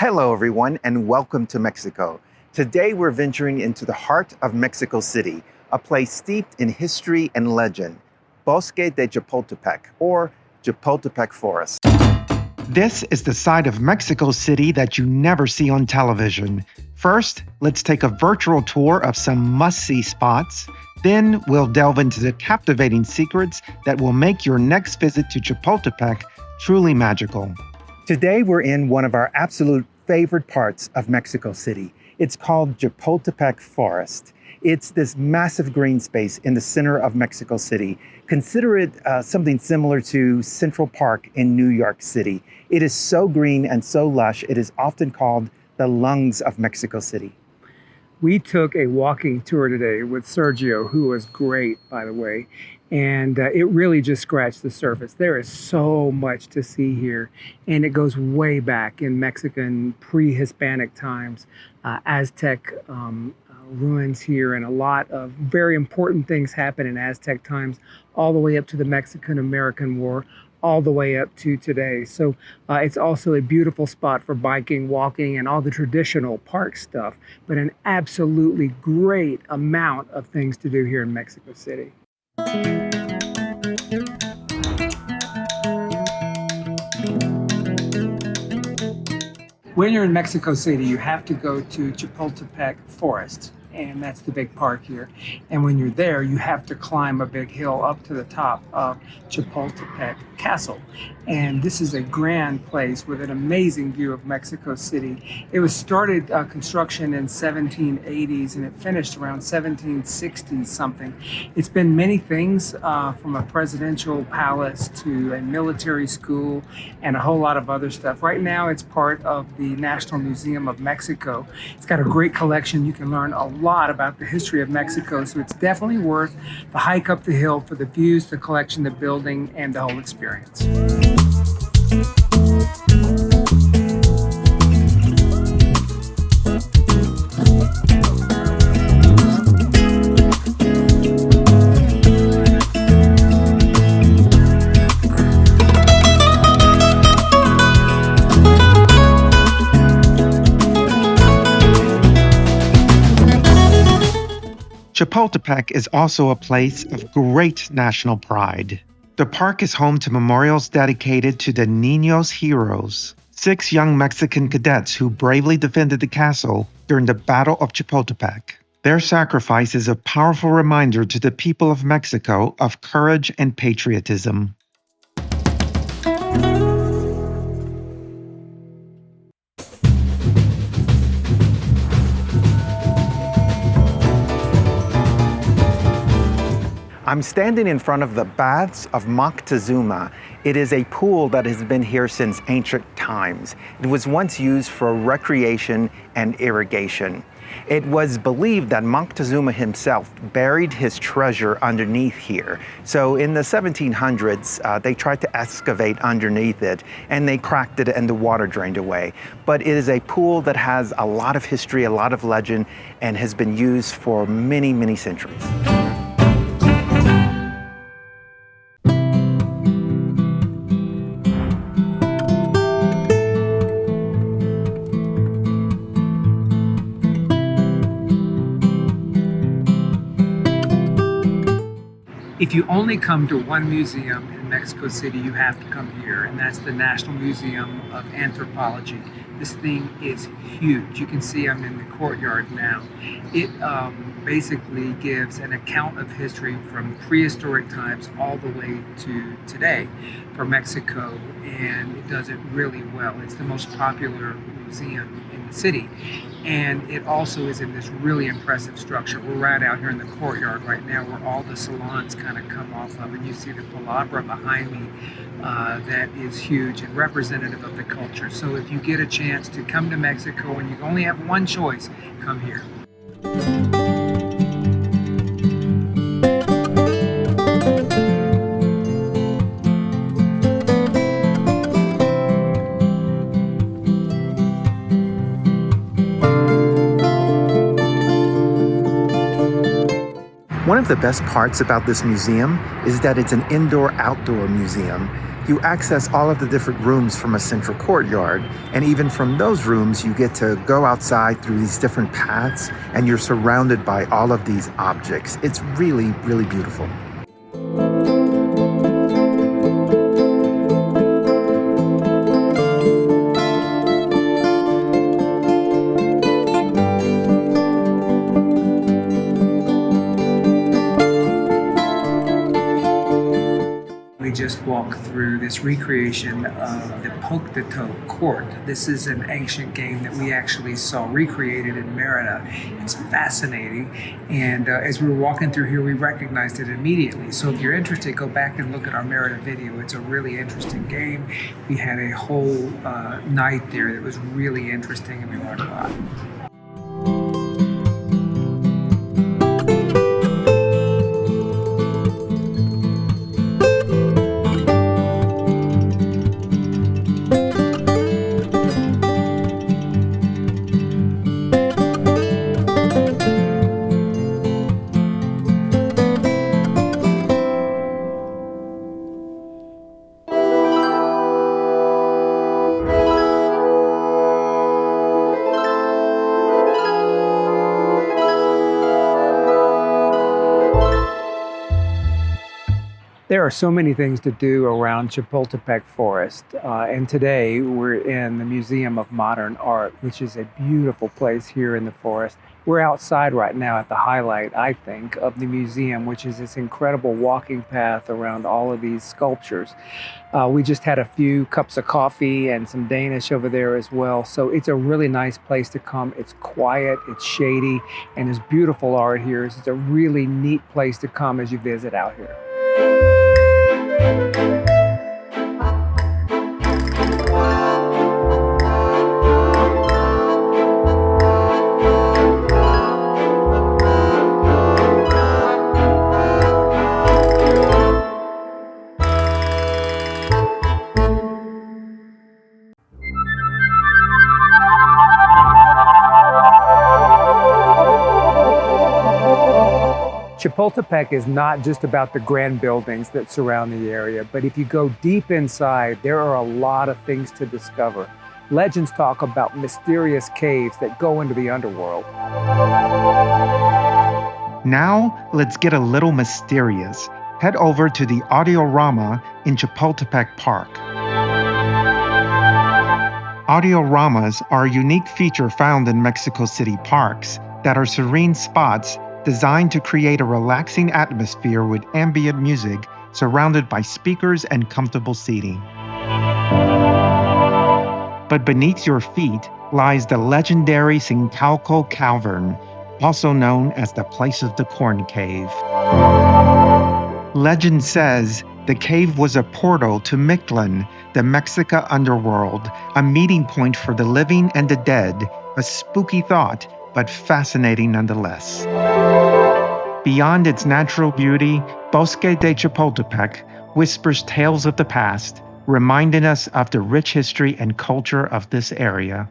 Hello, everyone, and welcome to Mexico. Today, we're venturing into the heart of Mexico City, a place steeped in history and legend, Bosque de Chapultepec, or Chapultepec Forest. This is the side of Mexico City that you never see on television. First, let's take a virtual tour of some must-see spots. Then, we'll delve into the captivating secrets that will make your next visit to Chapultepec truly magical. Today, we're in one of our absolute favorite parts of Mexico City. It's called Chapultepec Forest. It's this massive green space in the center of Mexico City. Consider it something similar to Central Park in New York City. It is so green and so lush, it is often called the lungs of Mexico City. We took a walking tour today with Sergio, who was great, by the way, and it really just scratched the surface. There is so much to see here, and it goes way back in Mexican pre-Hispanic times, Aztec ruins here, and a lot of very important things happen in Aztec times, all the way up to the Mexican-American War, all the way up to today. So it's also a beautiful spot for biking, walking, and all the traditional park stuff, but an absolutely great amount of things to do here in Mexico City. When you're in Mexico City, you have to go to Chapultepec Forest, and that's the big park here. And when you're there, you have to climb a big hill up to the top of Chapultepec Castle. And this is a grand place with an amazing view of Mexico City. It was started construction in 1780s and it finished around 1760 something. It's been many things, from a presidential palace to a military school and a whole lot of other stuff. Right now it's part of the National Museum of Mexico. It's got a great collection. You can learn a lot about the history of Mexico, so it's definitely worth the hike up the hill for the views, the collection, the building, and the whole experience. Chapultepec is also a place of great national pride. The park is home to memorials dedicated to the Niños Héroes, 6 young Mexican cadets who bravely defended the castle during the Battle of Chapultepec. Their sacrifice is a powerful reminder to the people of Mexico of courage and patriotism. I'm standing in front of the baths of Moctezuma. It is a pool that has been here since ancient times. It was once used for recreation and irrigation. It was believed that Moctezuma himself buried his treasure underneath here. So in the 1700s, they tried to excavate underneath it and they cracked it and the water drained away. But it is a pool that has a lot of history, a lot of legend, and has been used for many, many centuries. If you only come to one museum in Mexico City, you have to come here, and that's the National Museum of Anthropology. This thing is huge. You can see I'm in the courtyard now. It basically gives an account of history from prehistoric times all the way to today for Mexico, and it does it really well. It's the most popular museum in the city, and it also is in this really impressive structure. We're right out here in the courtyard right now where all the salons kind of come off of, and you see the palabra behind me that is huge and representative of the culture. So if you get a chance to come to Mexico and you only have one choice, come here. One of the best parts about this museum is that it's an indoor-outdoor museum. You access all of the different rooms from a central courtyard, and even from those rooms, you get to go outside through these different paths, and you're surrounded by all of these objects. It's really, really beautiful. We just walked through this recreation of the Poke de Toe court. This is an ancient game that we actually saw recreated in Merida. It's fascinating, and as we were walking through here, we recognized it immediately. So if you're interested, go back and look at our Merida video. It's a really interesting game. We had a whole night there that was really interesting, and we learned a lot. There are so many things to do around Chapultepec Forest, and today we're in the Museum of Modern Art, which is a beautiful place here in the forest. We're outside right now at the highlight, I think, of the museum, which is this incredible walking path around all of these sculptures. We just had a few cups of coffee and some Danish over there as well, so it's a really nice place to come. It's quiet, it's shady, and there's beautiful art here. It's a really neat place to come as you visit out here. Chapultepec is not just about the grand buildings that surround the area, but if you go deep inside, there are a lot of things to discover. Legends talk about mysterious caves that go into the underworld. Now, let's get a little mysterious. Head over to the Audiorama in Chapultepec Park. Audioramas are a unique feature found in Mexico City parks that are serene spots designed to create a relaxing atmosphere with ambient music surrounded by speakers and comfortable seating. But beneath your feet lies the legendary Cincalco Cavern, also known as the Place of the Corn Cave. Legend says the cave was a portal to Mictlan, the Mexica underworld, a meeting point for the living and the dead, a spooky thought, but fascinating nonetheless. Beyond its natural beauty, Bosque de Chapultepec whispers tales of the past, reminding us of the rich history and culture of this area.